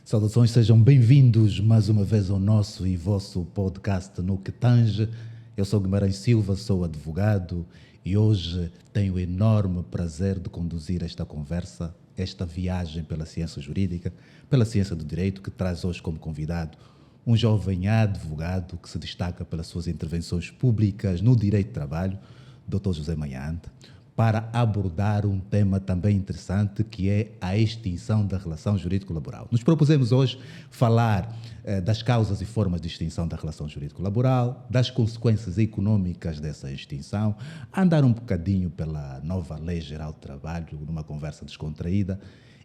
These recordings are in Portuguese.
Saudações, sejam bem-vindos mais uma vez ao nosso e vosso podcast No Que Tange. Eu sou Guimarães Silva, sou advogado e hoje tenho o enorme prazer de conduzir esta conversa, esta viagem pela ciência jurídica, pela ciência do direito, que traz hoje como convidado um jovem advogado que se destaca pelas suas intervenções públicas no direito do trabalho, Dr. José Mayande, para abordar um tema também interessante, que é a extinção da relação jurídico-laboral. Nos propusemos hoje falar das causas e formas de extinção da relação jurídico-laboral, das consequências econômicas dessa extinção, andar um bocadinho pela nova Lei Geral do Trabalho, numa conversa descontraída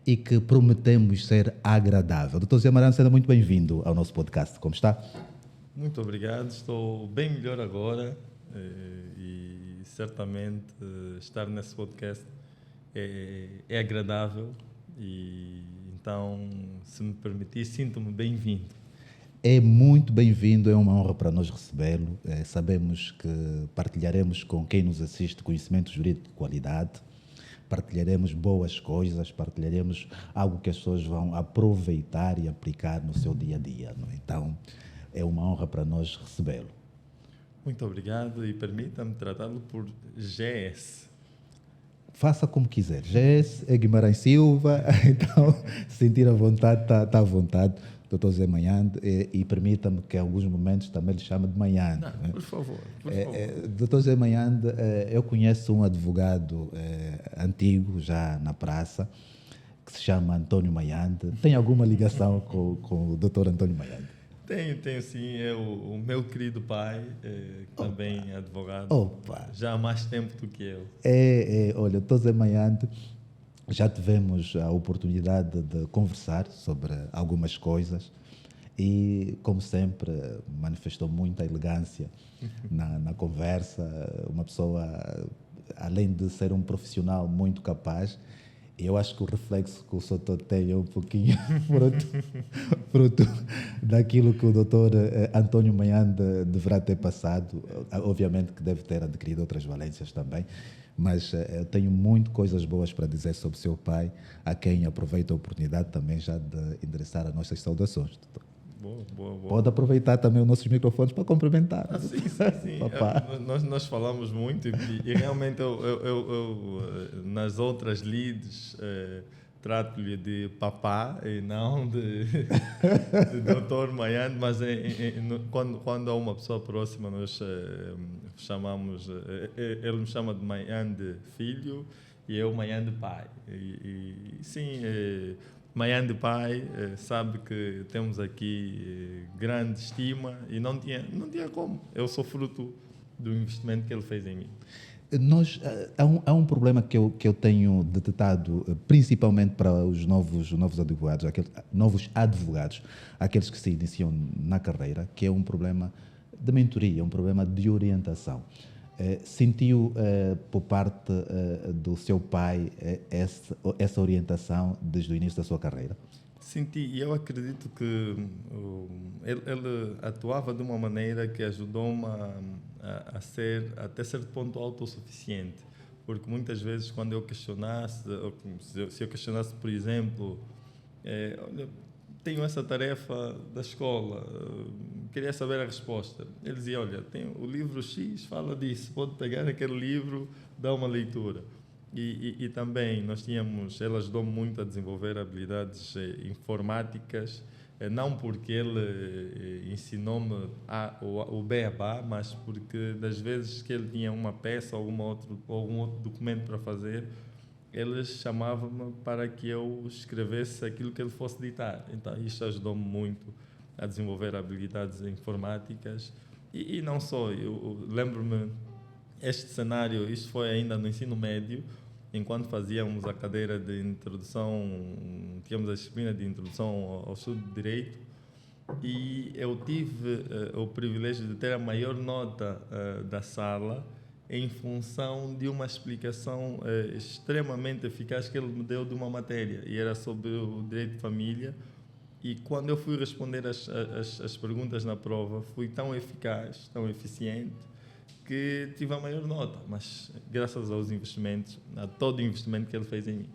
e que prometemos ser agradável. Dr. José Mayande, seja muito bem-vindo ao nosso podcast. Como está? Muito obrigado, estou bem melhor agora e certamente estar nesse podcast é agradável e então, se me permitir, sinto-me bem-vindo. É muito bem-vindo, é uma honra para nós recebê-lo. Sabemos que partilharemos com quem nos assiste conhecimento jurídico de qualidade, partilharemos boas coisas, partilharemos algo que as pessoas vão aproveitar e aplicar no seu dia a dia. Não é? Então, é uma honra para nós recebê-lo. Muito obrigado e permita-me tratá-lo por GS. Faça como quiser. GS é Guimarães Silva, então, se sentir à vontade, está à vontade. Dr. José Mayande, e permita-me que em alguns momentos também lhe chame de Mayande. Não, por favor. Dr. José Mayande, eu conheço um advogado antigo, já na praça, que se chama Antônio Mayande. Tem alguma ligação com o Dr. Antônio Mayande? Tenho sim, é o meu querido pai, que também é advogado, Opa. Já há mais tempo do que eu. Olha, Dr. José Mayande, já tivemos a oportunidade de conversar sobre algumas coisas e, como sempre, manifestou muita elegância na conversa. Uma pessoa, além de ser um profissional muito capaz, eu acho que o reflexo que o Soto tem é um pouquinho fruto daquilo que o doutor Antônio Mayande deverá ter passado. Obviamente que deve ter adquirido outras valências também, mas eu tenho muito coisas boas para dizer sobre o seu pai, a quem aproveito a oportunidade também já de endereçar as nossas saudações, doutor. Boa. Pode aproveitar também os nossos microfones para cumprimentar. Sim. Nós falamos muito e realmente eu nas outras leads trato-lhe de papá e não de Dr. Mayande, mas quando há uma pessoa próxima nós chamamos, ele me chama de Mayande filho e eu Mayande pai. Sim, Mayande pai sabe que temos aqui grande estima e não tinha como. Eu sou fruto do investimento que ele fez em mim. Há um problema que eu tenho detectado, principalmente para os novos advogados, novos advogados, aqueles que se iniciam na carreira, que é um problema de mentoria, um problema de orientação. Sentiu por parte do seu pai essa orientação desde o início da sua carreira? Senti, e eu acredito que ele atuava de uma maneira que ajudou-me a ser, até certo ponto, autossuficiente. Porque muitas vezes, quando eu questionasse, se eu questionasse, por exemplo, olha, tenho essa tarefa da escola, queria saber a resposta. Ele dizia, olha, o livro X fala disso, pode pegar aquele livro, dar uma leitura. E também ele ajudou muito a desenvolver habilidades informáticas, não porque ele ensinou-me o beabá, mas porque das vezes que ele tinha uma peça ou algum outro documento para fazer, ele chamava-me para que eu escrevesse aquilo que ele fosse ditar. Então, isto ajudou-me muito a desenvolver habilidades informáticas. E não só, eu lembro-me, este cenário, isto foi ainda no ensino médio, enquanto fazíamos a cadeira de introdução, tínhamos a disciplina de introdução ao estudo de Direito, e eu tive o privilégio de ter a maior nota da sala em função de uma explicação extremamente eficaz que ele me deu de uma matéria, e era sobre o direito de família, e quando eu fui responder as perguntas na prova, fui tão eficaz, tão eficiente, que tive a maior nota, mas graças aos investimentos, a todo o investimento que ele fez em mim.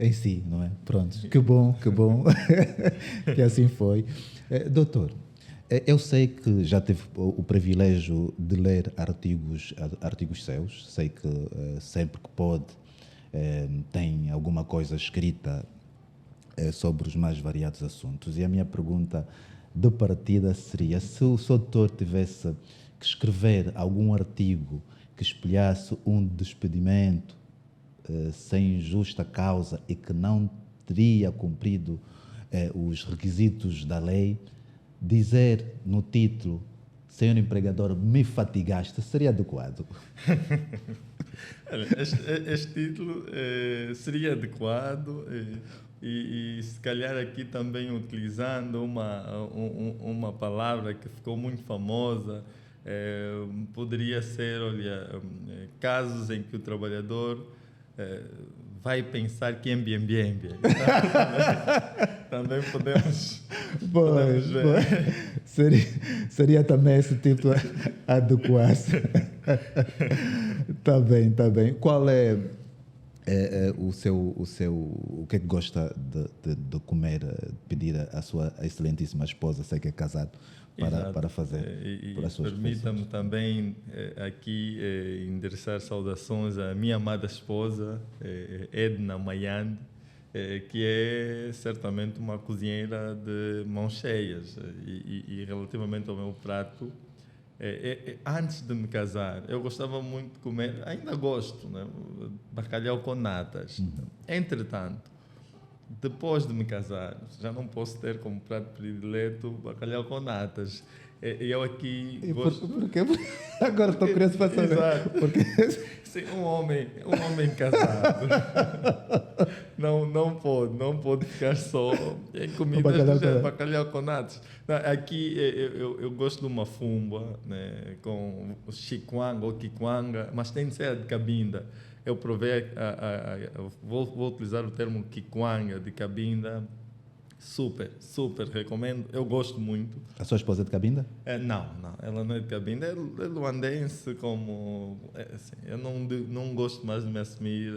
em si, não é? Pronto, que bom que assim foi. Doutor, eu sei que já teve o privilégio de ler artigos seus, sei que sempre que pode tem alguma coisa escrita sobre os mais variados assuntos. E a minha pergunta de partida seria: se o Sr. Doutor tivesse que escrever algum artigo que espelhasse um despedimento sem justa causa e que não teria cumprido os requisitos da lei, dizer no título: Senhor empregador, me fatigaste, seria adequado? Este título seria adequado e se calhar aqui também utilizando uma palavra que ficou muito famosa, poderia ser, olha, casos em que o trabalhador vai pensar que bien. Também podemos ver. Seria também esse título adequado. Tá bem. Qual é o que é que gosta de comer, de pedir à sua excelentíssima esposa, sei que é casado, para fazer para as suas permita-me refeições? também aqui endereçar saudações à minha amada esposa, Edna Mayande, que é certamente uma cozinheira de mãos cheias. E relativamente ao meu prato, antes de me casar, eu gostava muito de comer, ainda gosto, né? Bacalhau com natas. Entretanto, depois de me casar, já não posso ter como prato predileto bacalhau com natas. E eu aqui gosto... Por quê? Agora estou curioso para saber. Exato. Porque... Sim, um homem casado não pode ficar só em comidas bacalhau com natas. Aqui eu gosto de uma fumba, né, com o chikwanga ou kikwanga, mas tem de ser a de Cabinda. Eu provei, vou utilizar o termo kikwanga de Cabinda. Super recomendo, eu gosto muito. A sua esposa é de Cabinda? Não, ela não é de Cabinda, é luandense, como... assim, eu não gosto mais de me assumir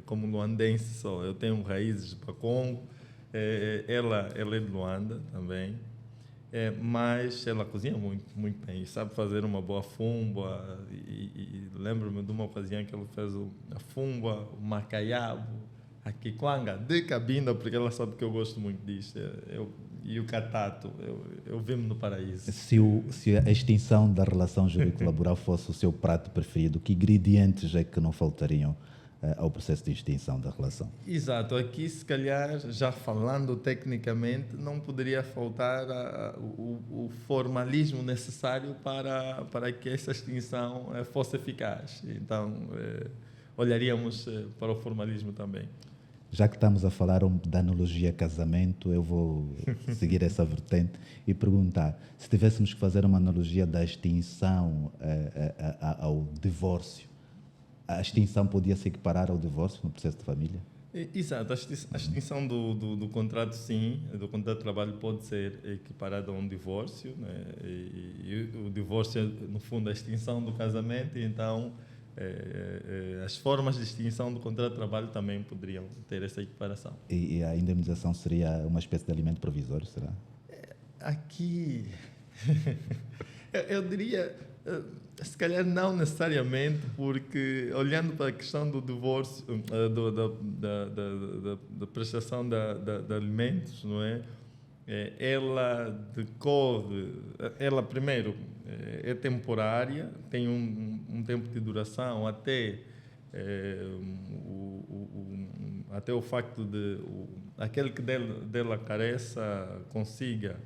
como luandense só. Eu tenho raízes para Congo, ela é de Luanda também, mas ela cozinha muito bem, e sabe fazer uma boa fumba, e lembro-me de uma ocasião que ela fez a fumba, o macaiabo, a kikwanga de Cabinda, porque ela sabe que eu gosto muito disto. E o catato, eu vi-me no paraíso. Se a extinção da relação jurídico-laboral fosse o seu prato preferido, que ingredientes é que não faltariam ao processo de extinção da relação? Exato. Aqui, se calhar, já falando tecnicamente, não poderia faltar o formalismo necessário para que essa extinção fosse eficaz. Então, olharíamos para o formalismo também. Já que estamos a falar da analogia casamento, eu vou seguir essa vertente e perguntar: se tivéssemos que fazer uma analogia da extinção ao divórcio, a extinção podia se equiparar ao divórcio no processo de família? Exato, a extinção do contrato, sim, do contrato de trabalho pode ser equiparada a um divórcio, né? E o divórcio é, no fundo, a extinção do casamento, e então as formas de extinção do contrato de trabalho também poderiam ter essa equiparação. E a indemnização seria uma espécie de alimento provisório, será? Aqui, eu diria, se calhar não necessariamente, porque olhando para a questão do divórcio, da prestação de alimentos, não é? Ela decorre, ela primeiro é temporária, tem um tempo de duração até até o facto de aquele que dela careça consiga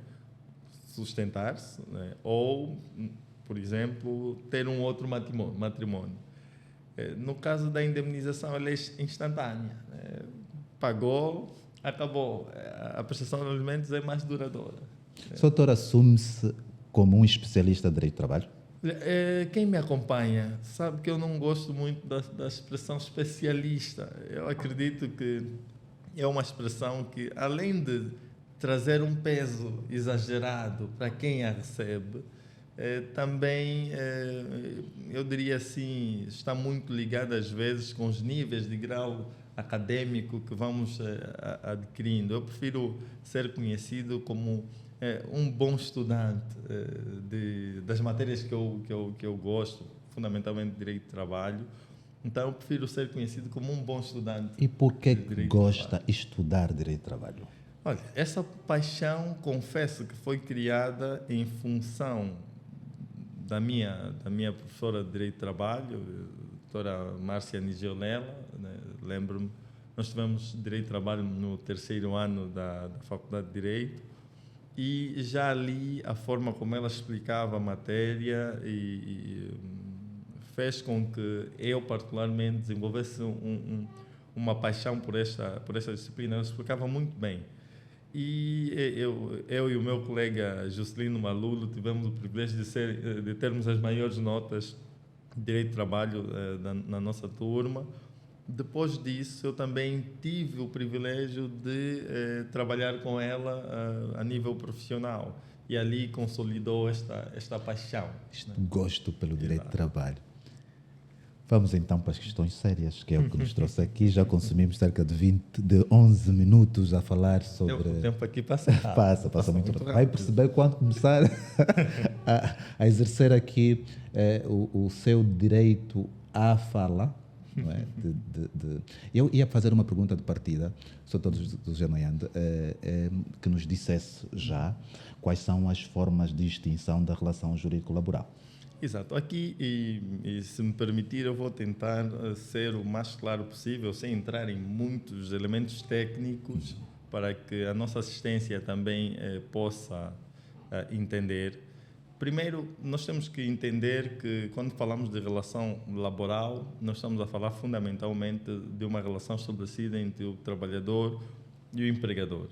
sustentar-se, né? Ou, por exemplo, ter um outro matrimônio. No caso da indemnização, ela é instantânea, né? Pagou, acabou. A prestação de alimentos é mais duradoura. O doutor assume-se como um especialista de direito do trabalho? Quem me acompanha sabe que eu não gosto muito da expressão especialista. Eu acredito que é uma expressão que, além de trazer um peso exagerado para quem a recebe, também, eu diria assim, está muito ligada às vezes com os níveis de grau acadêmico que vamos adquirindo. Eu prefiro ser conhecido como um bom estudante das matérias que eu gosto, fundamentalmente Direito de Trabalho. Então, eu prefiro ser conhecido como um bom estudante. E por que gosta de estudar Direito de Trabalho? Olha, essa paixão, confesso que foi criada em função da minha professora de Direito de Trabalho, a doutora Márcia Nigiolela, né? Lembro-me, nós tivemos Direito de Trabalho no terceiro ano da Faculdade de Direito, e já ali a forma como ela explicava a matéria fez com que eu particularmente desenvolvesse uma paixão por esta disciplina. Ela explicava muito bem. E eu e o meu colega Juscelino Malulo tivemos o privilégio de termos as maiores notas de Direito de Trabalho na nossa turma. Depois disso, eu também tive o privilégio de trabalhar com ela a nível profissional. E ali consolidou esta paixão. Este gosto pelo Direito de Trabalho. Vamos então para as questões sérias, que é o que nos trouxe aqui. Já consumimos cerca de 11 minutos a falar sobre... O tempo aqui passa rápido. Passa muito rápido. Vai perceber quando começar a exercer aqui o seu direito à fala. Não é? Eu ia fazer uma pergunta de partida, Sr. do Genoiande, que nos dissesse já quais são as formas de extinção da relação jurídico-laboral. Exato. Aqui, e se me permitir, eu vou tentar ser o mais claro possível, sem entrar em muitos elementos técnicos, para que a nossa assistência também possa entender. Primeiro, nós temos que entender que, quando falamos de relação laboral, nós estamos a falar fundamentalmente de uma relação estabelecida entre o trabalhador e o empregador.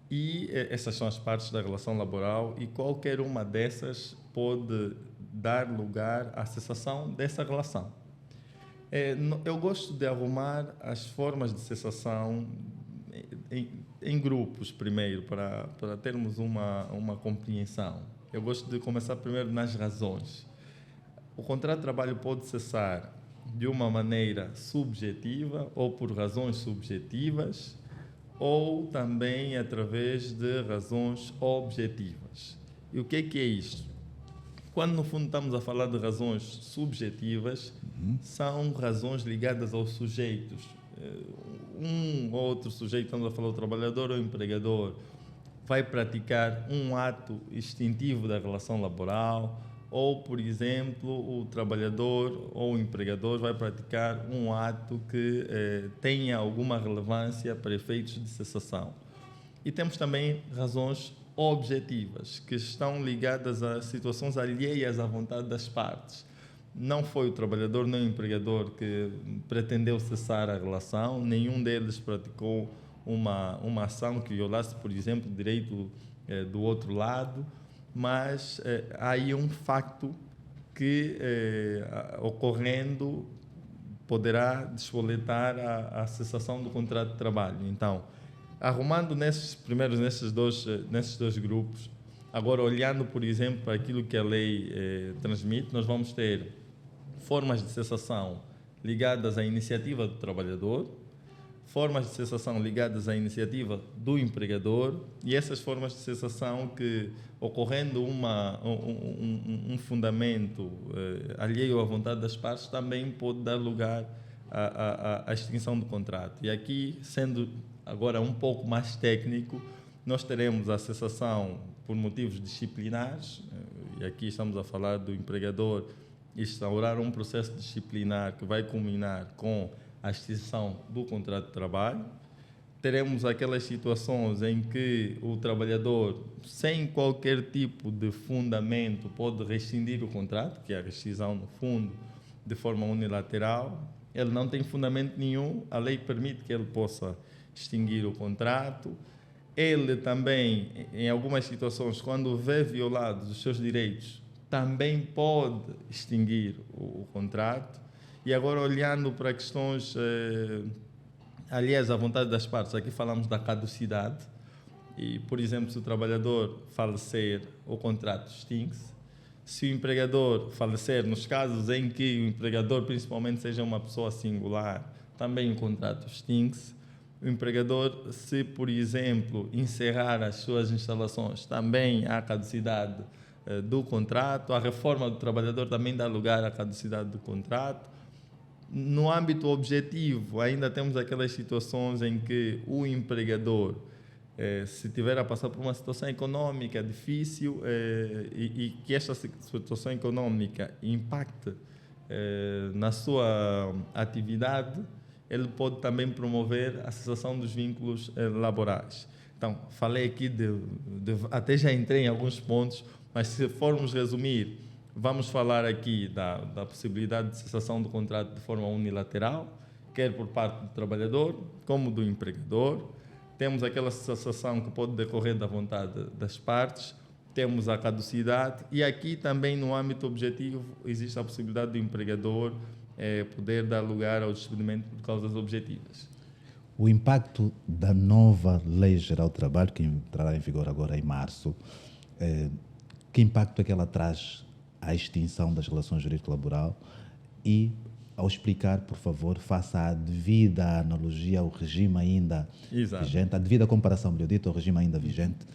E essas são as partes da relação laboral, e qualquer uma dessas pode dar lugar à cessação dessa relação. Eu gosto de arrumar as formas de cessação em grupos, primeiro, para termos uma compreensão. Eu gosto de começar primeiro nas razões. O contrato de trabalho pode cessar de uma maneira subjetiva ou por razões subjetivas, ou também através de razões objetivas. E o que é isto? Quando, no fundo, estamos a falar de razões subjetivas, são razões ligadas aos sujeitos. Um ou outro sujeito, estamos a falar do trabalhador ou empregador, vai praticar um ato extintivo da relação laboral, ou, por exemplo, o trabalhador ou o empregador vai praticar um ato que tenha alguma relevância para efeitos de cessação. E temos também razões objetivas, que estão ligadas a situações alheias à vontade das partes. Não foi o trabalhador nem o empregador que pretendeu cessar a relação, nenhum deles praticou uma ação que violasse, por exemplo, o direito do outro lado, mas há aí um facto que, ocorrendo, poderá despoletar a cessação do contrato de trabalho. Então, arrumando nesses dois grupos, agora olhando, por exemplo, para aquilo que a lei transmite, nós vamos ter formas de cessação ligadas à iniciativa do trabalhador, formas de cessação ligadas à iniciativa do empregador, e essas formas de cessação que, ocorrendo um fundamento alheio à vontade das partes, também pode dar lugar à extinção do contrato. E aqui, sendo agora um pouco mais técnico, nós teremos a cessação por motivos disciplinares, e aqui estamos a falar do empregador instaurar um processo disciplinar que vai culminar com a extinção do contrato de trabalho. Teremos aquelas situações em que o trabalhador, sem qualquer tipo de fundamento, pode rescindir o contrato, que é a rescisão, no fundo, de forma unilateral. Ele não tem fundamento nenhum, a lei permite que ele possa extinguir o contrato. Ele também, em algumas situações, quando vê violados os seus direitos, também pode extinguir o contrato. E agora, olhando para questões alheias à vontade das partes, aqui falamos da caducidade. E, por exemplo, se o trabalhador falecer, o contrato extingue-se. Se o empregador falecer, nos casos em que o empregador, principalmente, seja uma pessoa singular, também o contrato extingue-se. O empregador, se, por exemplo, encerrar as suas instalações, também há caducidade do contrato. A reforma do trabalhador também dá lugar à caducidade do contrato. No âmbito objetivo, ainda temos aquelas situações em que o empregador, se tiver a passar por uma situação econômica difícil e que esta situação econômica impacte na sua atividade, ele pode também promover a cessação dos vínculos laborais. Então, falei aqui até já entrei em alguns pontos, mas se formos resumir, vamos falar aqui da possibilidade de cessação do contrato de forma unilateral, quer por parte do trabalhador como do empregador. Temos aquela cessação que pode decorrer da vontade das partes, temos a caducidade e aqui também no âmbito objetivo existe a possibilidade do empregador poder dar lugar ao despedimento por causas objetivas. O impacto da nova Lei Geral do Trabalho, que entrará em vigor agora em março, que impacto é que ela traz à extinção das relações jurídico-laboral e, ao explicar, por favor, faça a devida analogia ao regime ainda vigente, a devida comparação, melhor dito, ao regime ainda vigente,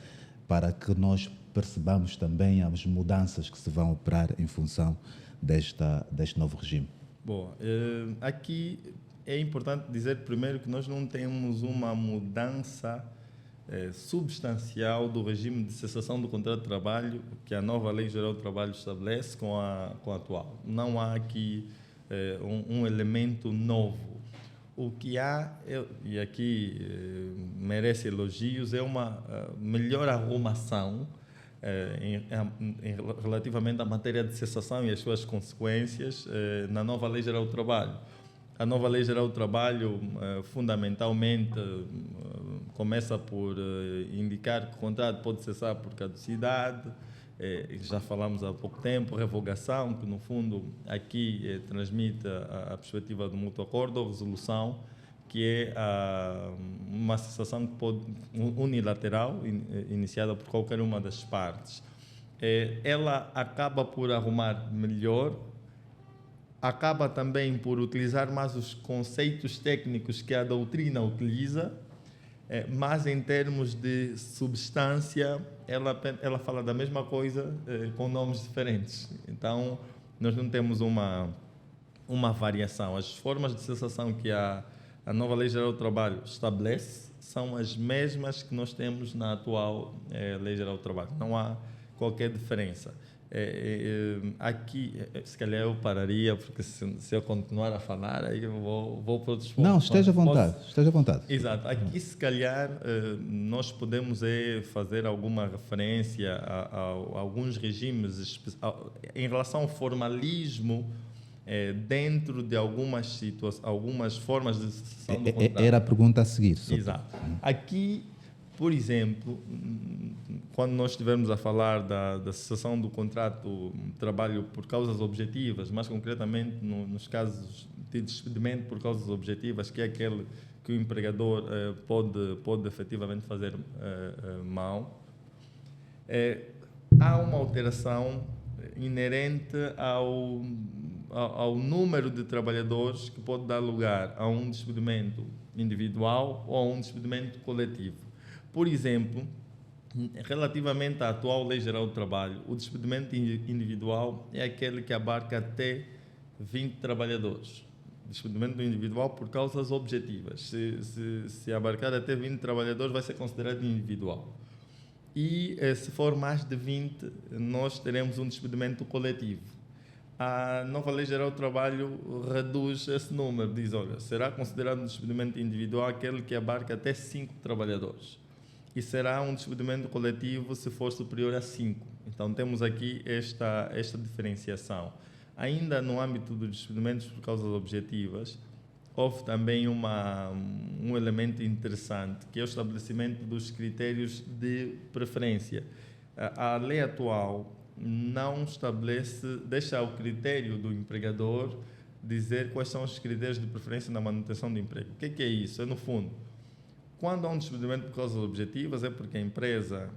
para que nós percebamos também as mudanças que se vão operar em função deste novo regime. Bom, aqui é importante dizer primeiro que nós não temos uma mudança substancial do regime de cessação do contrato de trabalho que a nova Lei Geral do Trabalho estabelece com a atual. Não há aqui um elemento novo. O que há, e aqui merece elogios, é uma melhor arrumação relativamente à matéria de cessação e as suas consequências na nova Lei Geral do Trabalho. A nova Lei Geral do Trabalho, fundamentalmente, começa por indicar que o contrato pode cessar por caducidade, já falamos há pouco tempo, revogação, que no fundo aqui transmite a perspectiva do mútuo acordo ou resolução, que é uma cessação que pode, unilateral, iniciada por qualquer uma das partes. Ela acaba por arrumar melhor, acaba também por utilizar mais os conceitos técnicos que a doutrina utiliza, mas em termos de substância, ela fala da mesma coisa com nomes diferentes. Então, nós não temos uma variação. As formas de cessação que a nova Lei Geral do Trabalho estabelece são as mesmas que nós temos na atual Lei Geral do Trabalho. Não há qualquer diferença. Aqui, se calhar eu pararia, porque se eu continuar a falar, aí eu vou para outros pontos. Não, esteja à vontade, esteja à vontade. Exato. Aqui, se calhar, nós podemos fazer alguma referência a alguns regimes em relação ao formalismo dentro de algumas situações, algumas formas de cessação do contrato. Era a pergunta a seguir. Exato. Aqui, por exemplo, quando nós estivermos a falar da cessação do contrato de trabalho por causas objetivas, mais concretamente nos casos de despedimento por causas objetivas, que é aquele que o empregador pode efetivamente fazer mão, há uma alteração inerente ao número de trabalhadores que pode dar lugar a um despedimento individual ou a um despedimento coletivo. Por exemplo, relativamente à atual Lei Geral do Trabalho, o despedimento individual é aquele que abarca até 20 trabalhadores. Despedimento individual por causas objetivas. Se abarcar até 20 trabalhadores, vai ser considerado individual. E se for mais de 20, nós teremos um despedimento coletivo. A nova Lei Geral do Trabalho reduz esse número, diz, olha, será considerado um despedimento individual aquele que abarca até 5 trabalhadores. E será um despedimento coletivo se for superior a 5. Então, temos aqui esta diferenciação. Ainda no âmbito dos despedimentos por causas objetivas, houve também um elemento interessante, que é o estabelecimento dos critérios de preferência. A lei atual não estabelece, deixa ao critério do empregador dizer quais são os critérios de preferência na manutenção do emprego. O que é isso? É, no fundo, quando há um despedimento por causas objetivas, é porque a empresa,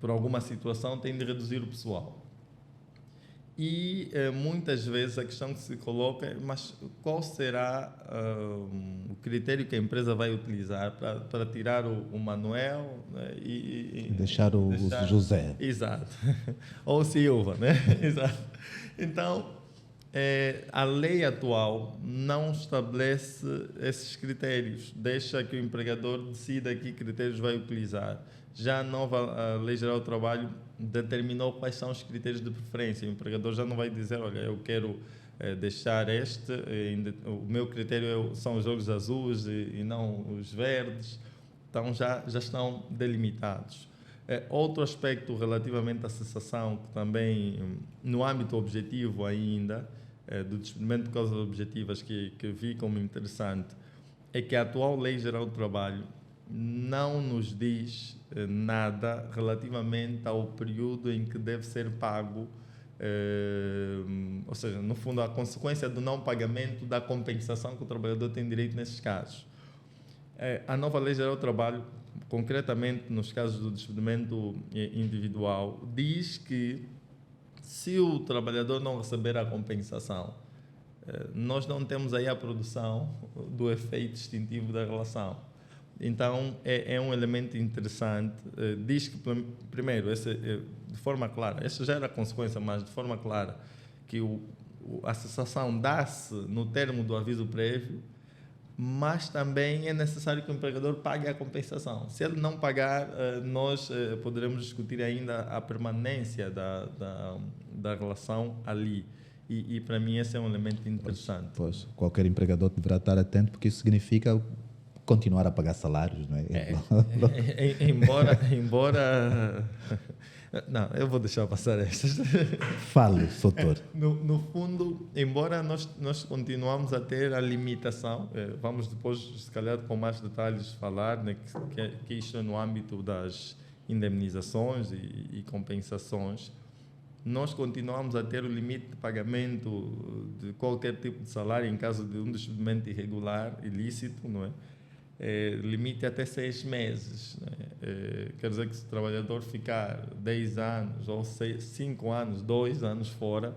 por alguma situação, tem de reduzir o pessoal. E muitas vezes a questão que se coloca é, mas qual será o critério que a empresa vai utilizar para tirar o Manuel, né, E deixar o José. Exato. Ou Silva, né? Exato. Então, a lei atual não estabelece esses critérios, deixa que o empregador decida que critérios vai utilizar. Já a nova Lei Geral do Trabalho determinou quais são os critérios de preferência. O empregador já não vai dizer, olha, eu quero deixar o meu critério são os olhos azuis e não os verdes. Então já estão delimitados. Outro aspecto relativamente à cessação, que também, no âmbito objetivo ainda, do despedimento de causas objetivas, que vi como interessante, é que a atual Lei Geral do Trabalho não nos diz nada relativamente ao período em que deve ser pago, ou seja, no fundo, a consequência do não pagamento da compensação que o trabalhador tem direito nesses casos. A nova Lei Geral do Trabalho, concretamente nos casos do despedimento individual, diz que se o trabalhador não receber a compensação, nós não temos aí a produção do efeito extintivo da relação. Então, é um elemento interessante. Diz que, primeiro, de forma clara, essa já era a consequência, mas de forma clara, que a cessação dá-se no termo do aviso prévio, mas também é necessário que o empregador pague a compensação. Se ele não pagar, nós poderemos discutir ainda a permanência da relação ali. E para mim esse é um elemento interessante. Pois, qualquer empregador deverá estar atento, porque isso significa continuar a pagar salários, não é? Embora não, eu vou deixar passar estas. Fale, doutor. No fundo, embora nós continuamos a ter a limitação, vamos depois, se calhar, com mais detalhes falar, né, que isto é no âmbito das indemnizações e compensações, nós continuamos a ter o limite de pagamento de qualquer tipo de salário em caso de um despedimento irregular, ilícito, não é? Limite até 6 meses. Né? Quer dizer que se o trabalhador ficar 10 anos ou 5 anos, 2 anos fora,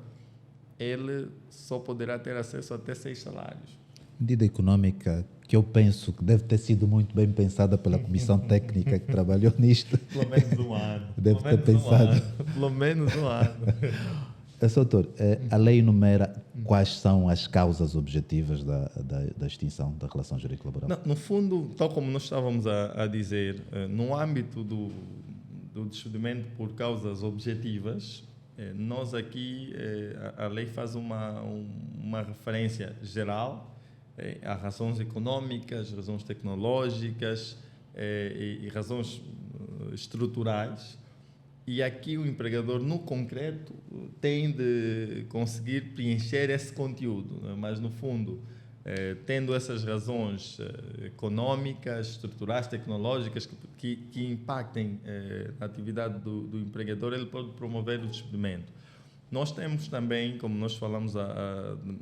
ele só poderá ter acesso até 6 salários. Medida econômica que eu penso que deve ter sido muito bem pensada pela comissão técnica que trabalhou nisto. Pelo menos um ano. Deve ter pensado. Pelo menos um ano. Doutor, a lei enumera quais são as causas objetivas da extinção da relação jurídico-laboral? No fundo, tal como nós estávamos a dizer, no âmbito do despedimento por causas objetivas, nós aqui, a lei faz uma referência geral a razões econômicas, razões tecnológicas e razões estruturais. E aqui o empregador, no concreto, tem de conseguir preencher esse conteúdo, né? Mas, no fundo, tendo essas razões econômicas, estruturais, tecnológicas que impactem a atividade do empregador, ele pode promover o despedimento. Nós temos também, como nós falamos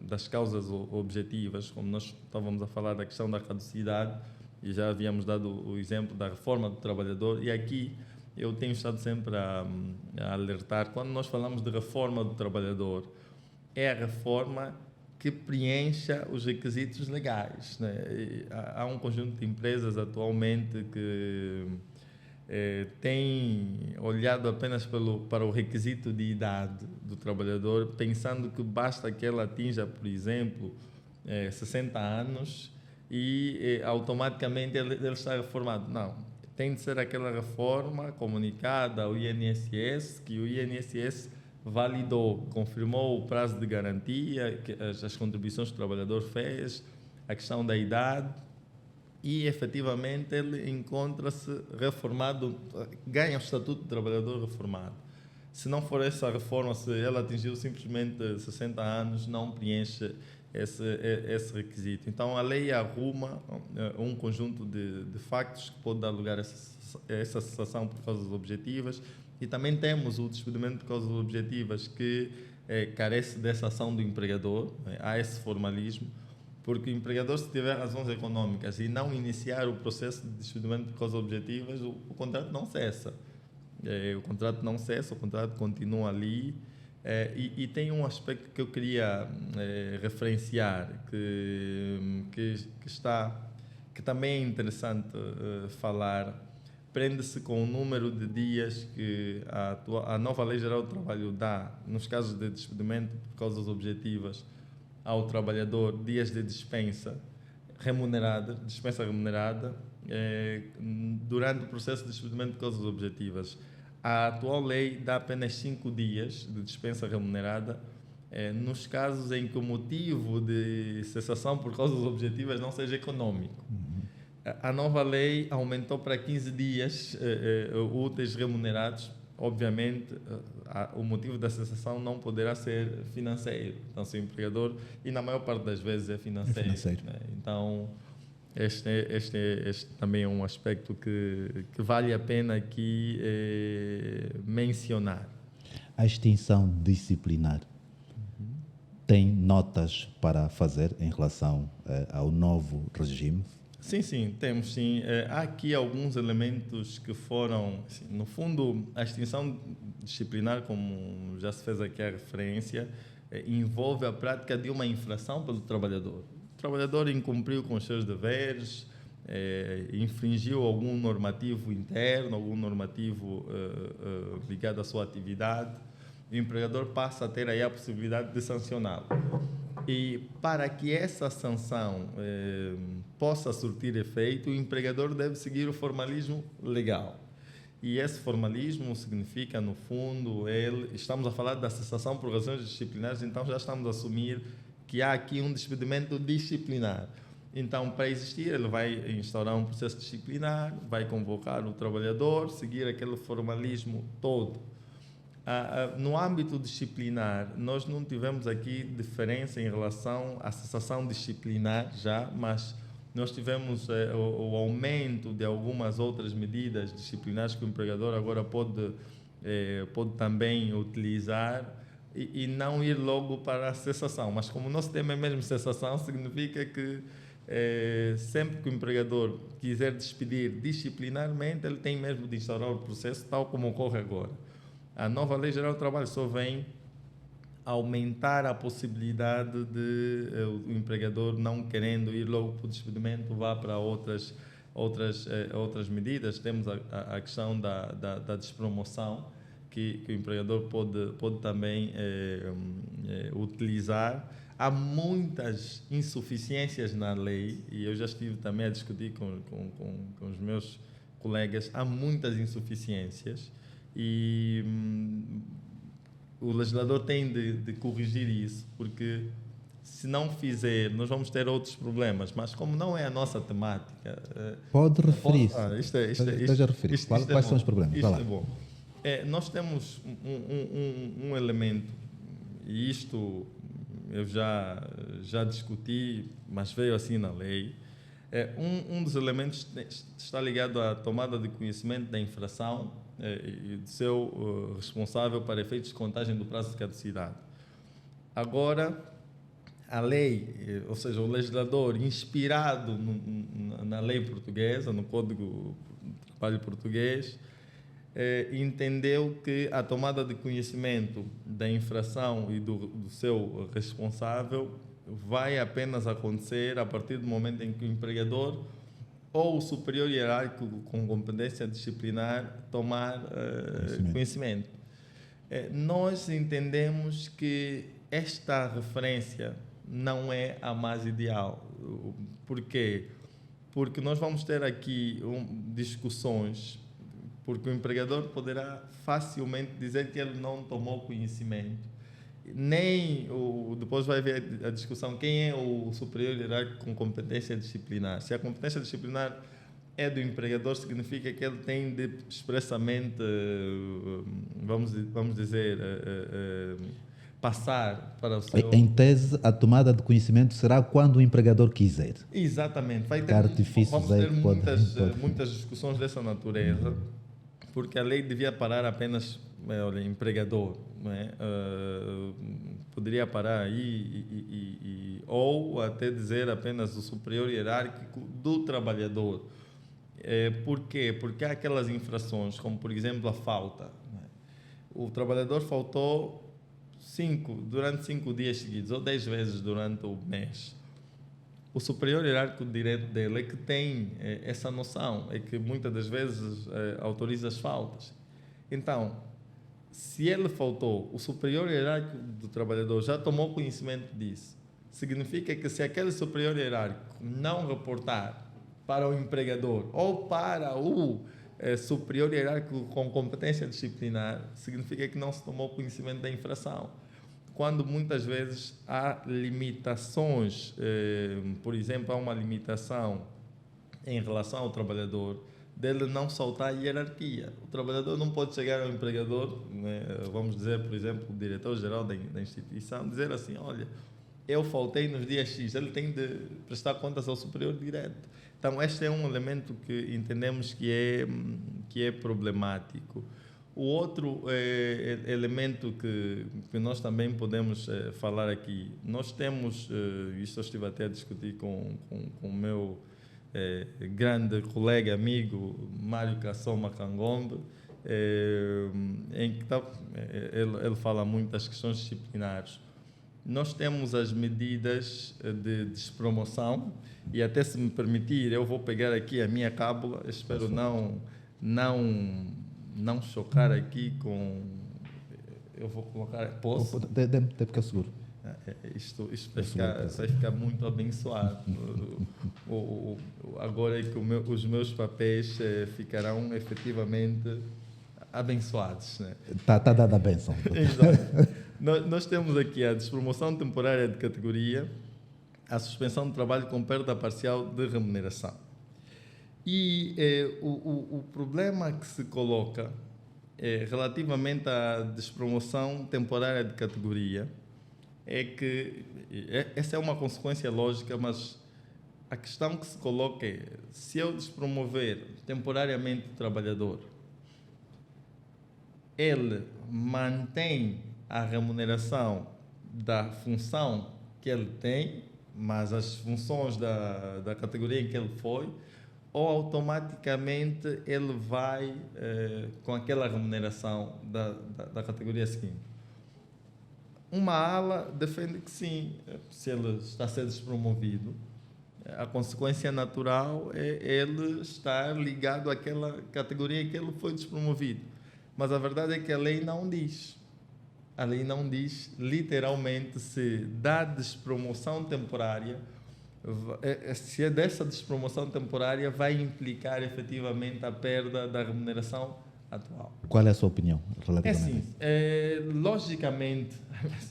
das causas objetivas, como nós estávamos a falar da questão da caducidade, e já havíamos dado o exemplo da reforma do trabalhador, e aqui eu tenho estado sempre a alertar, quando nós falamos de reforma do trabalhador, é a reforma que preencha os requisitos legais, né? Há um conjunto de empresas atualmente que tem olhado apenas para o requisito de idade do trabalhador, pensando que basta que ela atinja, por exemplo, 60 anos e automaticamente ele está reformado. Não. Tem de ser aquela reforma comunicada ao INSS, que o INSS validou, confirmou o prazo de garantia, as contribuições que o trabalhador fez, a questão da idade, e efetivamente ele encontra-se reformado, ganha o estatuto de trabalhador reformado. Se não for essa reforma, se ele atingiu simplesmente 60 anos, não preenche esse requisito. Então, a lei arruma um conjunto de factos que pode dar lugar a essa cessação por causas objetivas, e também temos o despedimento por causas objetivas que carece dessa ação do empregador, há esse formalismo, porque o empregador, se tiver razões econômicas e não iniciar o processo de despedimento por causas objetivas, o contrato não cessa. O contrato não cessa, o contrato continua ali. E tem um aspecto que eu queria referenciar, que também é interessante falar, prende-se com o número de dias que a nova Lei Geral do Trabalho dá, nos casos de despedimento por causas objetivas, ao trabalhador, dias de dispensa remunerada, durante o processo de despedimento por causas objetivas. A atual lei dá apenas 5 dias de dispensa remunerada nos casos em que o motivo de cessação por causas objetivas não seja econômico. A nova lei aumentou para 15 dias úteis remunerados. Obviamente, o motivo da cessação não poderá ser financeiro. Então, se o empregador, e na maior parte das vezes é financeiro. Né? Então, este também é um aspecto que vale a pena aqui mencionar. A extinção disciplinar tem notas para fazer em relação ao novo regime? Sim, temos sim. Há aqui alguns elementos que foram, assim, no fundo, a extinção disciplinar, como já se fez aqui a referência, envolve a prática de uma infração pelo trabalhador. O trabalhador incumpriu com os seus deveres, infringiu algum normativo interno, algum normativo ligado à sua atividade, e o empregador passa a ter aí a possibilidade de sancioná-lo. E para que essa sanção possa surtir efeito, o empregador deve seguir o formalismo legal. E esse formalismo significa, no fundo, estamos a falar da cessação por razões disciplinares, então já estamos a assumir que há aqui um despedimento disciplinar. Então, para existir, ele vai instaurar um processo disciplinar, vai convocar o trabalhador, seguir aquele formalismo todo. No âmbito disciplinar, nós não tivemos aqui diferença em relação à cessação disciplinar já, mas nós tivemos o aumento de algumas outras medidas disciplinares que o empregador agora pode também utilizar e não ir logo para a cessação. Mas como o nosso tema é mesmo cessação, significa que sempre que o empregador quiser despedir disciplinarmente, ele tem mesmo de instaurar o processo tal como ocorre agora. A nova Lei Geral do Trabalho só vem aumentar a possibilidade de o empregador, não querendo ir logo para o despedimento, vá para outras medidas. Temos a questão da despromoção, que o empregador pode também utilizar. Há muitas insuficiências na lei, e eu já estive também a discutir com os meus colegas, há muitas insuficiências. E o legislador tem de corrigir isso, porque se não fizer, nós vamos ter outros problemas. Mas como não é a nossa temática... Pode referir-se. Esteja a referir. Quais são os problemas? Isto é bom. Nós temos um elemento, e isto eu já discuti, mas veio assim na lei. Um dos elementos está ligado à tomada de conhecimento da infração e do seu responsável para efeitos de contagem do prazo de caducidade. Agora, a lei, ou seja, o legislador, inspirado na lei portuguesa, no Código de Trabalho português, entendeu que a tomada de conhecimento da infração e do seu responsável vai apenas acontecer a partir do momento em que o empregador ou o superior hierárquico com competência disciplinar tomar conhecimento. Nós entendemos que esta referência não é a mais ideal. Por quê? Porque nós vamos ter aqui discussões, porque o empregador poderá facilmente dizer que ele não tomou conhecimento. Depois vai haver a discussão quem é o superior hierárquico com competência disciplinar. Se a competência disciplinar é do empregador, significa que ele tem de expressamente, vamos dizer, passar para o seu... Em tese, a tomada de conhecimento será quando o empregador quiser. Exatamente. Vai ter, vamos ter muitas discussões dessa natureza, porque a lei devia parar apenas empregador, não é? Poderia parar aí ou até dizer apenas o superior hierárquico do trabalhador. Por quê? Porque há aquelas infrações, como por exemplo a falta. Não é? O trabalhador faltou durante 5 dias seguidos ou 10 vezes durante o mês, o superior hierárquico direto dele é que tem essa noção, é que muitas das vezes autoriza as faltas. Então, se ele faltou, o superior hierárquico do trabalhador já tomou conhecimento disso. Significa que se aquele superior hierárquico não reportar para o empregador ou para o superior hierárquico com competência disciplinar, significa que não se tomou conhecimento da infração. Quando muitas vezes há limitações, por exemplo, há uma limitação em relação ao trabalhador, dele não soltar a hierarquia. O trabalhador não pode chegar ao empregador, né, vamos dizer, por exemplo, o diretor-geral da instituição, dizer assim, olha, eu faltei nos dias X, ele tem de prestar contas ao superior direto. Então, este é um elemento que entendemos que é problemático. O outro elemento que nós também podemos falar aqui, nós temos, isto eu estive até a discutir com o meu grande colega, amigo, Mário Kassoma Kangombe, em que ele fala muito das questões disciplinares. Nós temos as medidas de despromoção e até, se me permitir, eu vou pegar aqui a minha cábula, espero não chocar aqui com... Eu vou colocar... Posso? Deve ficar seguro. Isto vai ficar muito abençoado. Agora é que os meus papéis ficarão efetivamente abençoados. Né? Tá dada a bênção. Exato. Nós temos aqui a despromoção temporária de categoria, a suspensão de trabalho com perda parcial de remuneração. E o problema que se coloca relativamente à despromoção temporária de categoria é que essa é uma consequência lógica, mas a questão que se coloca é: se eu despromover temporariamente o trabalhador, ele mantém a remuneração da função que ele tem, mas as funções da categoria em que ele foi, ou automaticamente ele vai com aquela remuneração da categoria seguinte? Uma ala defende que sim, se ele está a ser despromovido, a consequência natural é ele estar ligado àquela categoria em que ele foi despromovido. Mas a verdade é que a lei não diz. A lei não diz literalmente se da despromoção temporária, se é dessa despromoção temporária vai implicar efetivamente a perda da remuneração atual. Qual é a sua opinião relativamente a isso? Logicamente,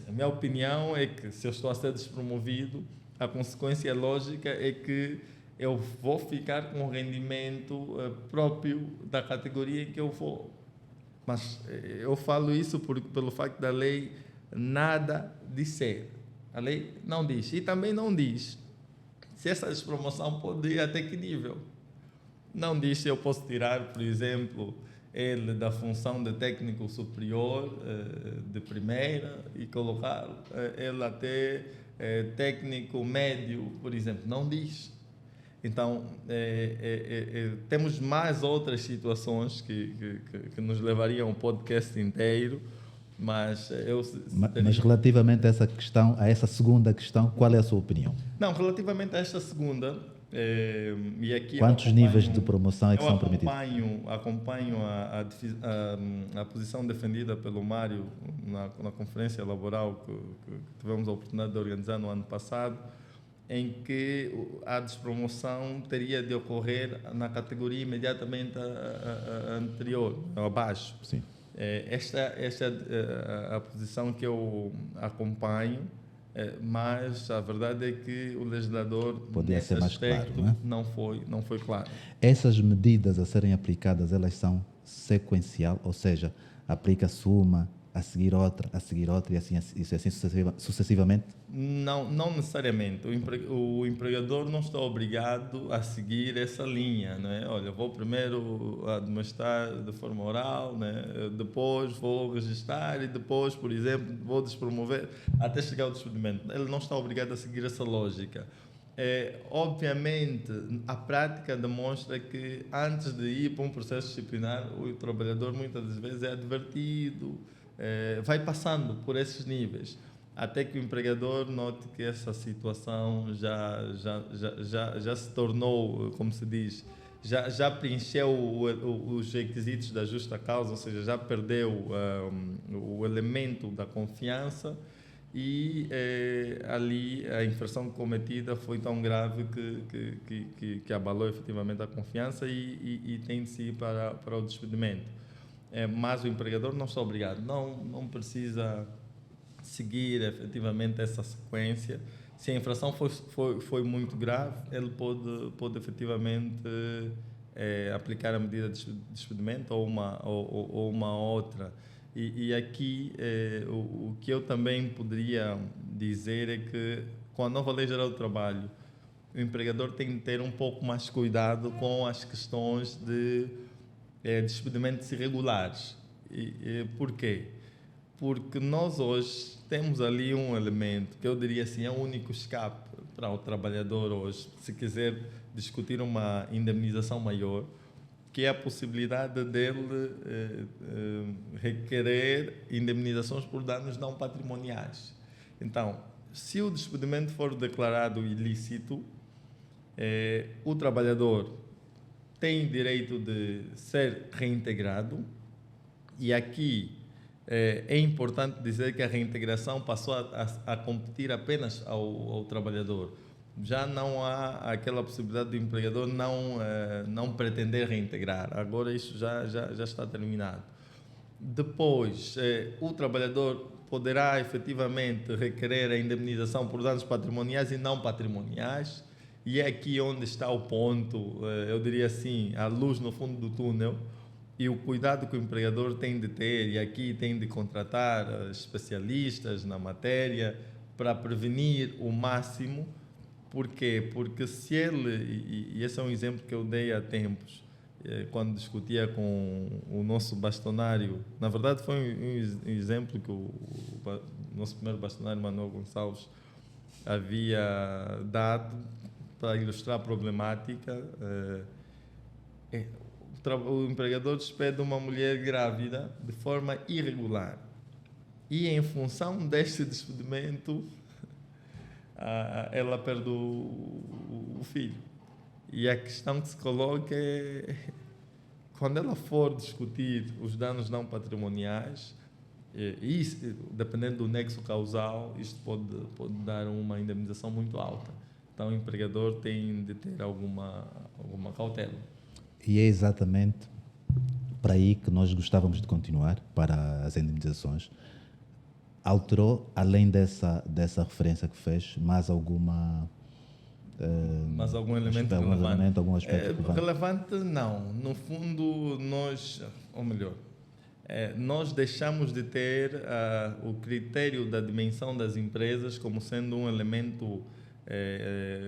a minha opinião é que se eu estou a ser despromovido, a consequência lógica é que eu vou ficar com o rendimento próprio da categoria em que eu vou. Mas eu falo isso pelo facto da lei nada dizer. A lei não diz. E também não diz se essa despromoção pode ir até que nível. Não diz se eu posso tirar, por exemplo, ele da função de técnico superior de primeira e colocar ele até técnico médio, por exemplo. Não diz. Então, temos mais outras situações que nos levariam a um podcast inteiro, mas Mas relativamente a essa questão, a essa segunda questão, qual é a sua opinião? Não, relativamente a esta segunda, e aqui quantos níveis de promoção é que são permitidos? Acompanho a posição defendida pelo Mário na conferência laboral que tivemos a oportunidade de organizar no ano passado, em que a despromoção teria de ocorrer na categoria imediatamente anterior, abaixo. Sim. Esta é a posição que eu acompanho, mas a verdade é que o legislador, poderia ser mais aspecto, claro, não é? não foi claro. Essas medidas a serem aplicadas, elas são sequencial, ou seja, aplica-se uma, a seguir outra e assim sucessivamente? Não necessariamente. O empregador não está obrigado a seguir essa linha, não é? Olha, vou primeiro administrar de forma oral, né? Depois vou registrar e depois, por exemplo, vou despromover até chegar ao despedimento. Ele não está obrigado a seguir essa lógica. Obviamente, a prática demonstra que antes de ir para um processo disciplinar, o trabalhador muitas das vezes é advertido, vai passando por esses níveis, até que o empregador note que essa situação já se tornou, como se diz, já preencheu os requisitos da justa causa, ou seja, já perdeu o elemento da confiança e ali a infração cometida foi tão grave que abalou efetivamente a confiança e tem de se ir para o despedimento. Mas o empregador não está obrigado, não precisa seguir efetivamente essa sequência. Se a infração foi muito grave, ele pode efetivamente aplicar a medida de despedimento ou uma outra. E aqui o que eu também poderia dizer é que, com a nova Lei Geral do Trabalho, o empregador tem de ter um pouco mais cuidado com as questões de despedimentos irregulares. Por quê? Porque nós hoje temos ali um elemento que eu diria assim, é o único escape para o trabalhador hoje, se quiser discutir uma indemnização maior, que é a possibilidade dele requerer indemnizações por danos não patrimoniais. Então, se o despedimento for declarado ilícito, o trabalhador tem direito de ser reintegrado, e aqui é importante dizer que a reintegração passou a competir apenas ao trabalhador. Já não há aquela possibilidade do empregador não pretender reintegrar. Agora isso já está terminado. Depois, o trabalhador poderá efetivamente requerer a indemnização por danos patrimoniais e não patrimoniais, e é aqui onde está o ponto, eu diria assim, a luz no fundo do túnel, e o cuidado que o empregador tem de ter, e aqui tem de contratar especialistas na matéria para prevenir o máximo. Por quê? Porque se ele, e esse é um exemplo que eu dei há tempos, quando discutia com o nosso bastonário, na verdade foi um exemplo que o nosso primeiro bastonário, Manuel Gonçalves, havia dado para ilustrar a problemática. O empregador despede uma mulher grávida de forma irregular e, em função deste despedimento, ela perde o filho. E a questão que se coloca é, quando ela for discutir os danos não patrimoniais, e dependendo do nexo causal, isto pode dar uma indemnização muito alta. Então o empregador tem de ter alguma cautela. E é exatamente para aí que nós gostávamos de continuar, para as indemnizações. Alterou, além dessa referência que fez, mais alguma... mas algum elemento relevante? Algum aspecto relevante, não. No fundo, nós deixamos de ter o critério da dimensão das empresas como sendo um elemento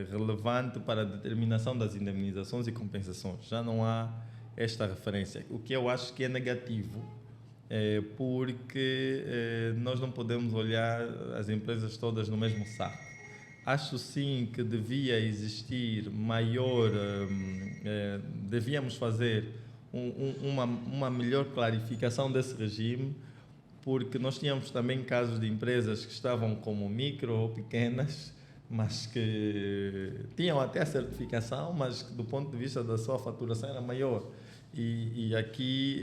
relevante para a determinação das indemnizações e compensações. Já não há esta referência, o que eu acho que é negativo, porque nós não podemos olhar as empresas todas no mesmo saco. Acho sim que devia existir devíamos fazer uma melhor clarificação desse regime, porque nós tínhamos também casos de empresas que estavam como micro ou pequenas, mas que tinham até a certificação, mas que do ponto de vista da sua faturação era maior. E aqui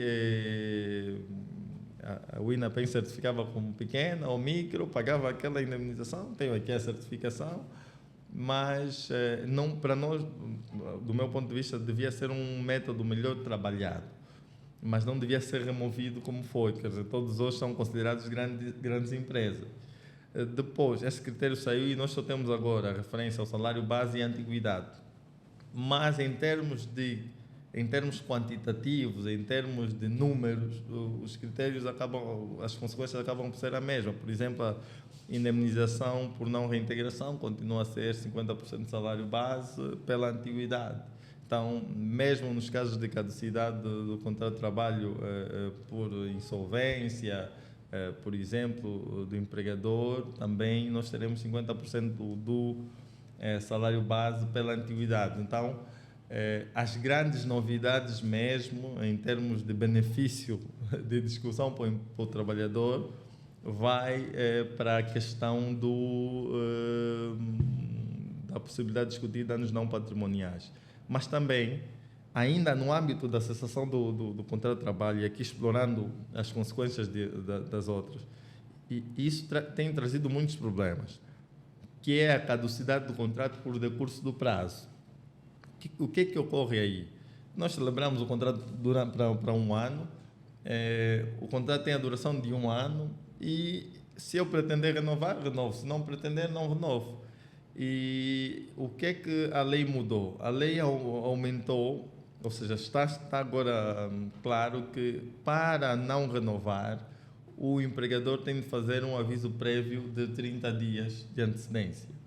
a Winapen certificava como pequena ou micro, pagava aquela indemnização, tenho aqui a certificação, mas não, para nós, do meu ponto de vista, devia ser um método melhor trabalhado, mas não devia ser removido como foi, quer dizer, todos hoje são considerados grandes empresas. Depois, esse critério saiu e nós só temos agora a referência ao salário base e antiguidade. Mas em termos quantitativos, em termos de números, os critérios as consequências acabam por ser a mesma. Por exemplo, a indemnização por não reintegração continua a ser 50% de salário base pela antiguidade. Então, mesmo nos casos de caducidade do contrato de trabalho por insolvência, por exemplo, do empregador, também nós teremos 50% do salário base pela antiguidade. Então, As grandes novidades mesmo, em termos de benefício de discussão para o trabalhador, vai para a questão da possibilidade de discutir danos não patrimoniais. Mas também, ainda no âmbito da cessação do contrato de trabalho, e aqui explorando as consequências das outras, e isso tem trazido muitos problemas, que é a caducidade do contrato por decurso do prazo. O que é que ocorre aí? Nós celebramos o contrato para 1 ano, o contrato tem a duração de 1 ano e se eu pretender renovar, renovo. Se não pretender, não renovo. E o que é que a lei mudou? A lei aumentou, ou seja, está agora claro que para não renovar, o empregador tem de fazer um aviso prévio de 30 dias de antecedência.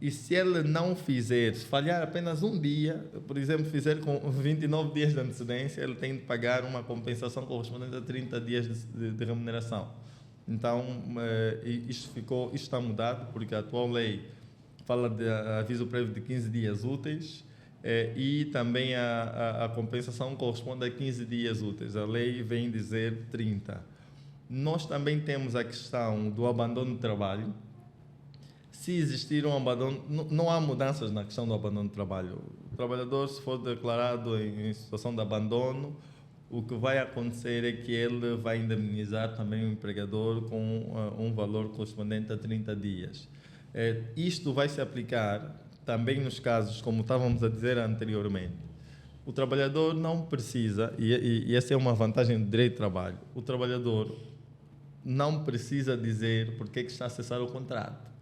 E se ele não fizer, se falhar apenas um dia, por exemplo, fizer com 29 dias de antecedência, ele tem de pagar uma compensação correspondente a 30 dias de remuneração. Então, isto está mudado, porque a atual lei fala de aviso prévio de 15 dias úteis e também a compensação corresponde a 15 dias úteis. A lei vem dizer 30. Nós também temos a questão do abandono de trabalho. Se existir um abandono, não há mudanças na questão do abandono de trabalho. O trabalhador, se for declarado em situação de abandono, o que vai acontecer é que ele vai indemnizar também o empregador com um valor correspondente a 30 dias. Isto vai se aplicar também nos casos, como estávamos a dizer anteriormente. O trabalhador não precisa, e essa é uma vantagem do direito de trabalho, o trabalhador não precisa dizer porque é que está a cessar o contrato.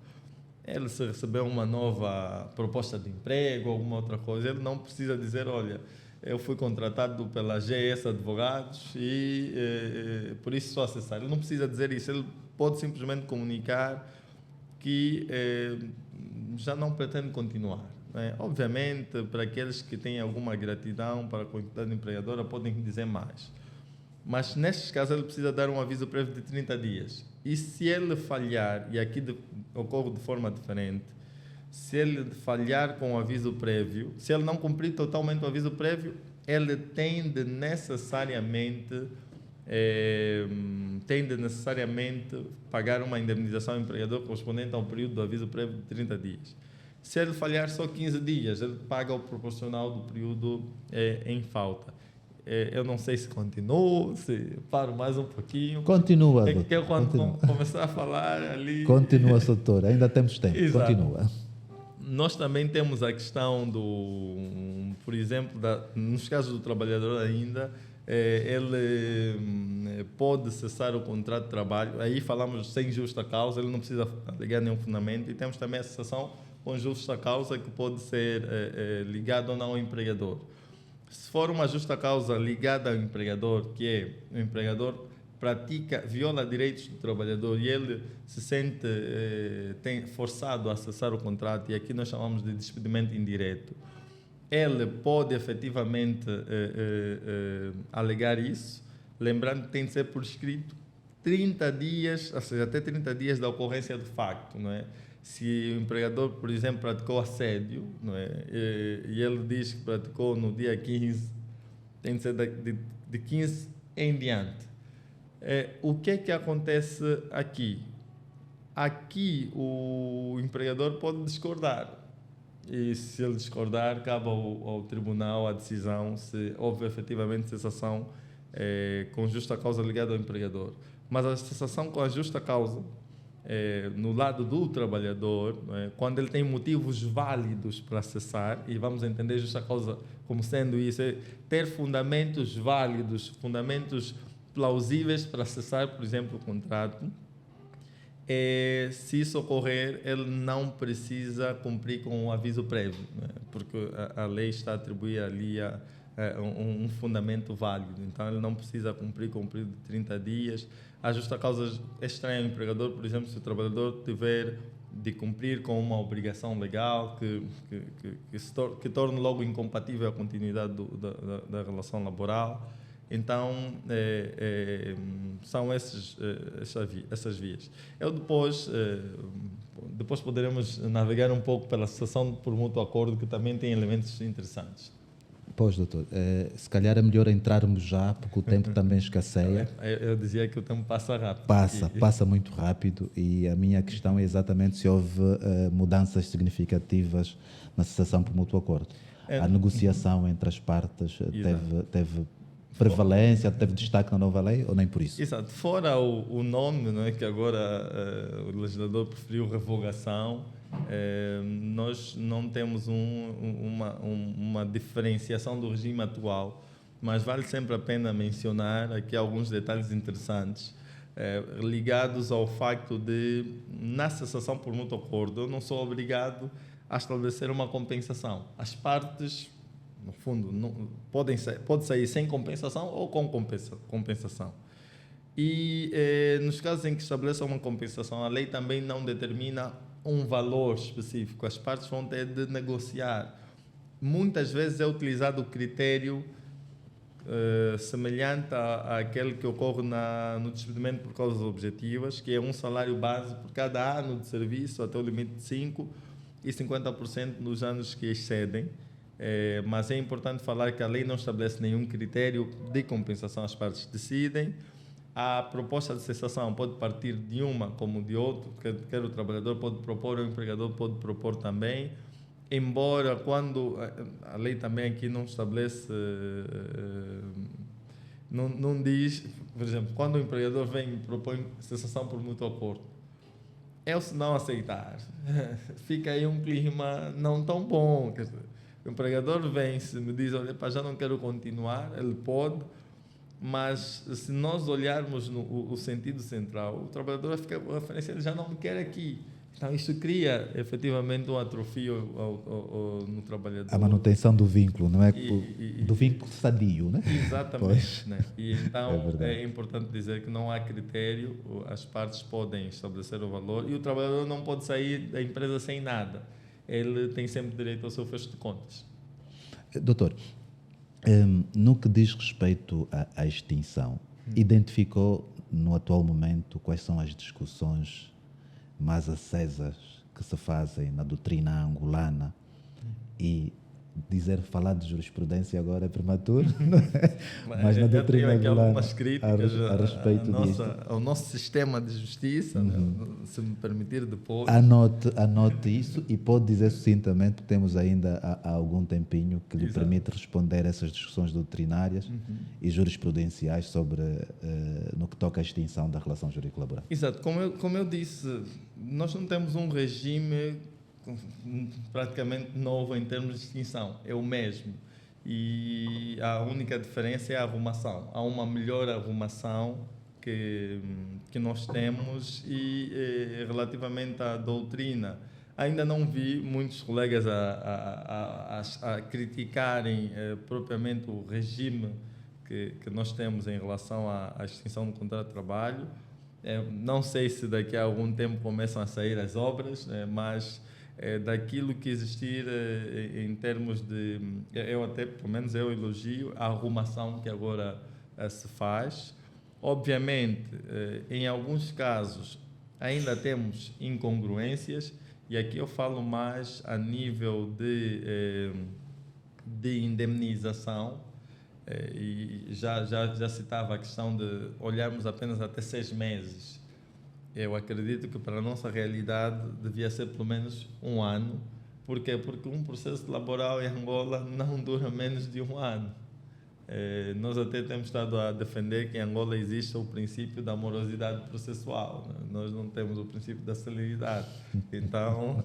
Ele, se receber uma nova proposta de emprego, alguma outra coisa, ele não precisa dizer, olha, eu fui contratado pela GS Advogados e por isso estou a cessar. Ele não precisa dizer isso, ele pode simplesmente comunicar que já não pretende continuar. Né? Obviamente, para aqueles que têm alguma gratidão para a comunidade empregadora, podem dizer mais. Mas, nestes casos, ele precisa dar um aviso prévio de 30 dias. E se ele falhar, e aqui ocorre de forma diferente, se ele falhar com o aviso prévio, se ele não cumprir totalmente o aviso prévio, ele tem de necessariamente pagar uma indemnização ao empregador correspondente ao período do aviso prévio de 30 dias. Se ele falhar só 15 dias, ele paga o proporcional do período em falta. Eu não sei se continuo, se paro mais um pouquinho. Continua, doutor. Que eu quando continua. Começar a falar ali... Continua, doutor, ainda temos tempo. Exato. Continua. Nós também temos a questão por exemplo, nos casos do trabalhador ainda, ele pode cessar o contrato de trabalho, aí falamos sem justa causa, ele não precisa alegar nenhum fundamento, e temos também a cessação com justa causa que pode ser ligada ou não ao empregador. Se for uma justa causa ligada ao empregador, que é o empregador viola direitos do trabalhador e ele se sente forçado a cessar o contrato, e aqui nós chamamos de despedimento indireto, ele pode efetivamente alegar isso, lembrando que tem de ser por escrito 30 dias, ou seja, até 30 dias da ocorrência do facto, não é? Se o empregador, por exemplo, praticou assédio, não é? E ele diz que praticou no dia 15, tem de ser de 15 em diante. O que é que acontece aqui? Aqui o empregador pode discordar. E se ele discordar, cabe ao tribunal a decisão se houve efetivamente cessação com justa causa ligada ao empregador. Mas a cessação com a justa causa, no lado do trabalhador, quando ele tem motivos válidos para cessar, e vamos entender justa causa como sendo isso, ter fundamentos válidos, fundamentos plausíveis para cessar, por exemplo, o contrato. Se isso ocorrer, ele não precisa cumprir com o aviso prévio, né? Porque a lei está a atribuir ali um fundamento válido, então ele não precisa cumprir com o período de 30 dias. A justa causa é estranha ao empregador, por exemplo, se o trabalhador tiver de cumprir com uma obrigação legal que torne logo incompatível a continuidade da relação laboral. Então, são essas vias. Depois poderemos navegar um pouco pela cessação por mútuo acordo, que também tem elementos interessantes. Pois, doutor, se calhar é melhor entrarmos já, porque o tempo também escasseia. Eu dizia que o tempo passa rápido. Passa muito rápido, e a minha questão é exatamente se houve mudanças significativas na cessação por mútuo acordo. A negociação entre as partes teve prevalência, teve destaque na nova lei, ou nem por isso? Exato. Fora o nome, não é, que agora o legislador preferiu revogação, nós não temos uma diferenciação do regime atual, mas vale sempre a pena mencionar aqui alguns detalhes interessantes ligados ao facto de, na cessação por mútuo acordo, eu não sou obrigado a estabelecer uma compensação. As partes, no fundo, pode sair sem compensação ou com compensação. E nos casos em que estabeleça uma compensação, a lei também não determina um valor específico. As partes vão ter de negociar. Muitas vezes é utilizado o critério semelhante àquele que ocorre no despedimento por causas objetivas, que é um salário base por cada ano de serviço até o limite de 5 e 50% nos anos que excedem. Mas é importante falar que a lei não estabelece nenhum critério de compensação, as partes decidem. A proposta de cessação pode partir de uma como de outra, quer o trabalhador pode propor, o empregador pode propor também, embora quando a lei também aqui não estabelece, não diz, por exemplo, quando o empregador vem e propõe cessação por mútuo acordo, se não aceitar, fica aí um clima não tão bom. Quer dizer, o empregador vem, se me diz, olha, já não quero continuar, ele pode, mas se nós olharmos o sentido central, o trabalhador vai ficar com referência, ele já não me quer aqui. Então, isso cria efetivamente um atrofio no trabalhador. A manutenção do vínculo, não é? Do vínculo sadio, né? Exatamente. Né? E então é importante dizer que não há critério, as partes podem estabelecer o valor e o trabalhador não pode sair da empresa sem nada. Ele tem sempre direito ao seu fecho de contas. Doutor, no que diz respeito à extinção, identificou no atual momento quais são as discussões mais acesas que se fazem na doutrina angolana? E falar de jurisprudência agora é prematuro, não é? Mas na doutrina angolana, algumas críticas a respeito disso. Ao nosso sistema de justiça, né? Se me permitir depois. Anote isso e pode dizer sucintamente, porque temos ainda há algum tempinho que lhe permite responder a essas discussões doutrinárias e jurisprudenciais sobre no que toca à extinção da relação jurídico-laboral. Exato. Como eu disse, nós não temos um regime praticamente novo em termos de extinção, é o mesmo, e a única diferença é a arrumação. Há uma melhor arrumação que nós temos, e relativamente à doutrina, ainda não vi muitos colegas a criticarem propriamente o regime que nós temos em relação à extinção do contrato de trabalho. Não sei se daqui a algum tempo começam a sair as obras, mas daquilo que existir em termos de... pelo menos eu elogio a arrumação que agora se faz. Obviamente, em alguns casos, ainda temos incongruências, e aqui eu falo mais a nível de indemnização, e já citava a questão de olharmos apenas até 6 meses. Eu acredito que para a nossa realidade devia ser pelo menos 1 ano. Por quê? Porque um processo laboral em Angola não dura menos de 1 ano. Nós até temos estado a defender que em Angola existe o princípio da morosidade processual, né? Nós não temos o princípio da celeridade. Então,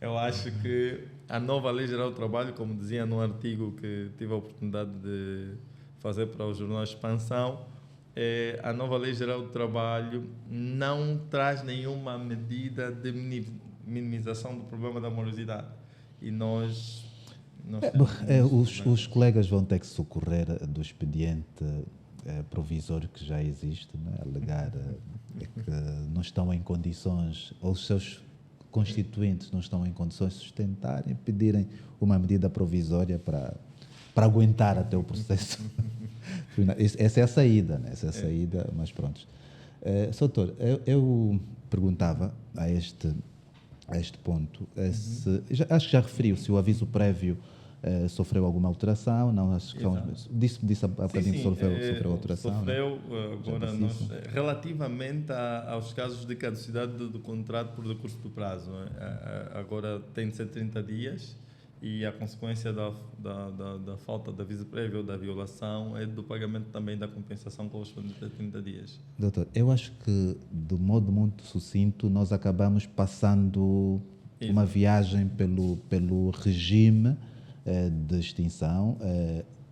eu acho que a nova Lei Geral do Trabalho, como dizia no artigo que tive a oportunidade de fazer para o jornal Expansão, a nova Lei Geral do Trabalho não traz nenhuma medida de minimização do problema da morosidade. E nós os colegas vão ter que socorrer do expediente provisório que já existe, né? Alegar que não estão em condições, ou os seus constituintes não estão em condições de sustentarem, pedirem uma medida provisória para para aguentar até o processo. Essa é a saída, né? Essa é a saída, mas pronto. Sr. Doutor, eu perguntava a este ponto, acho que já referiu se o aviso prévio sofreu alguma alteração, não, acho que disse há bocadinho que sofreu alteração. Sofreu, né? agora relativamente aos casos de caducidade do contrato por decurso do prazo, né? Agora tem de ser 30 dias e a consequência da falta de aviso prévio ou da violação é do pagamento também da compensação correspondente a 30 dias. Doutor, eu acho que, de modo muito sucinto, nós acabamos passando uma viagem pelo regime de extinção.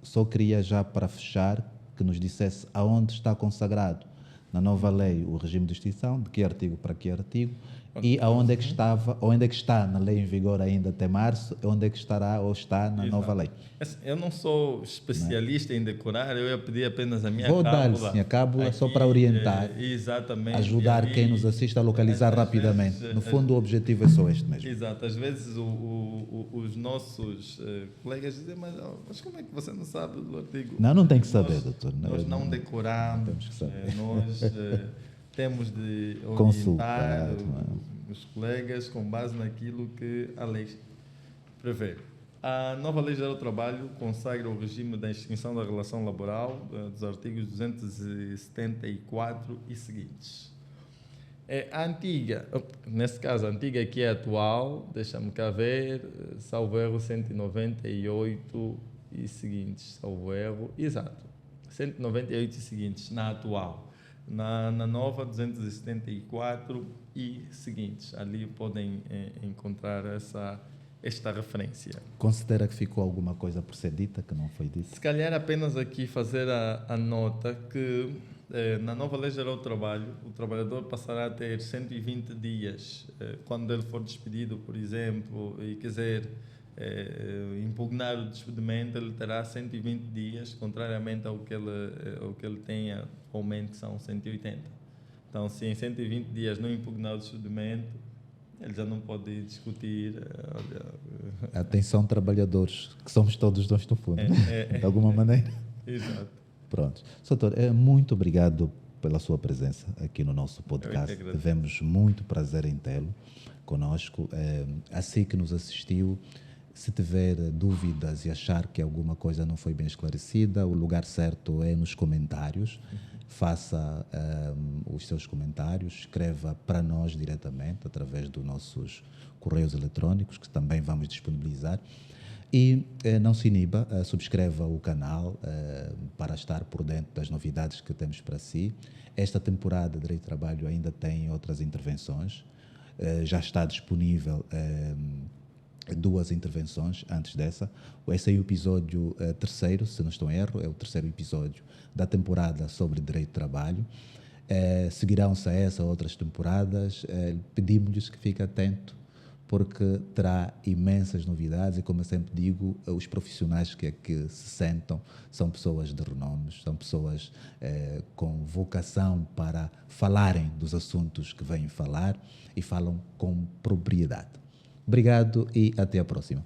Só queria já para fechar que nos dissesse aonde está consagrado na nova lei o regime de extinção, de que artigo para que artigo, e aonde é que estava, onde é que está na lei em vigor ainda até março, onde é que estará ou está na nova lei. Eu não sou especialista em decorar, eu ia pedir apenas a minha cábula. Vou dar-lhe sim a cábula só para orientar, exatamente, ajudar quem nos assiste a localizar rapidamente. No fundo, o objetivo é só este mesmo. Exato, às vezes os nossos colegas dizem, mas como é que você não sabe do artigo? Não tem que saber, doutor. Nós não decoramos, temos que saber. nós temos de orientar consultar os colegas com base naquilo que a lei prevê. A nova Lei Geral do Trabalho consagra o regime da extinção da relação laboral dos artigos 274 e seguintes. A antiga, nesse caso, a antiga que é atual, deixa-me cá ver, salvo erro 198 e seguintes, salvo erro, exato, 198 e seguintes, na atual. Na nova, 274 e seguintes. Ali podem encontrar esta referência. Considera que ficou alguma coisa por ser dita que não foi dita? Se calhar apenas aqui fazer a nota que na nova Lei Geral do Trabalho o trabalhador passará a ter 120 dias quando ele for despedido, por exemplo, e quiser impugnar o despedimento, ele terá 120 dias, contrariamente ao que ele tem atualmente, que são 180. Então, se em 120 dias não impugnar o despedimento, ele já não pode discutir. Atenção, trabalhadores, que somos todos nós no fundo, de alguma maneira. Exato. Pronto. Doutor, muito obrigado pela sua presença aqui no nosso podcast. Tivemos muito prazer em tê-lo conosco. Assim que nos assistiu, se tiver dúvidas e achar que alguma coisa não foi bem esclarecida, o lugar certo é nos comentários. Faça os seus comentários, escreva para nós diretamente através dos nossos correios eletrónicos, que também vamos disponibilizar. E não se iniba, subscreva o canal para estar por dentro das novidades que temos para si. Esta temporada de Direito do Trabalho ainda tem outras intervenções. Já está disponível 2 intervenções antes dessa. Esse é o episódio terceiro, se não estou em erro, é o terceiro episódio da temporada sobre Direito do Trabalho. Seguirão-se a essa outras temporadas. Pedimos-lhes que fique atento, porque terá imensas novidades e, como eu sempre digo, os profissionais que aqui se sentam são pessoas de renome, são pessoas com vocação para falarem dos assuntos que vêm falar e falam com propriedade. Obrigado e até a próxima.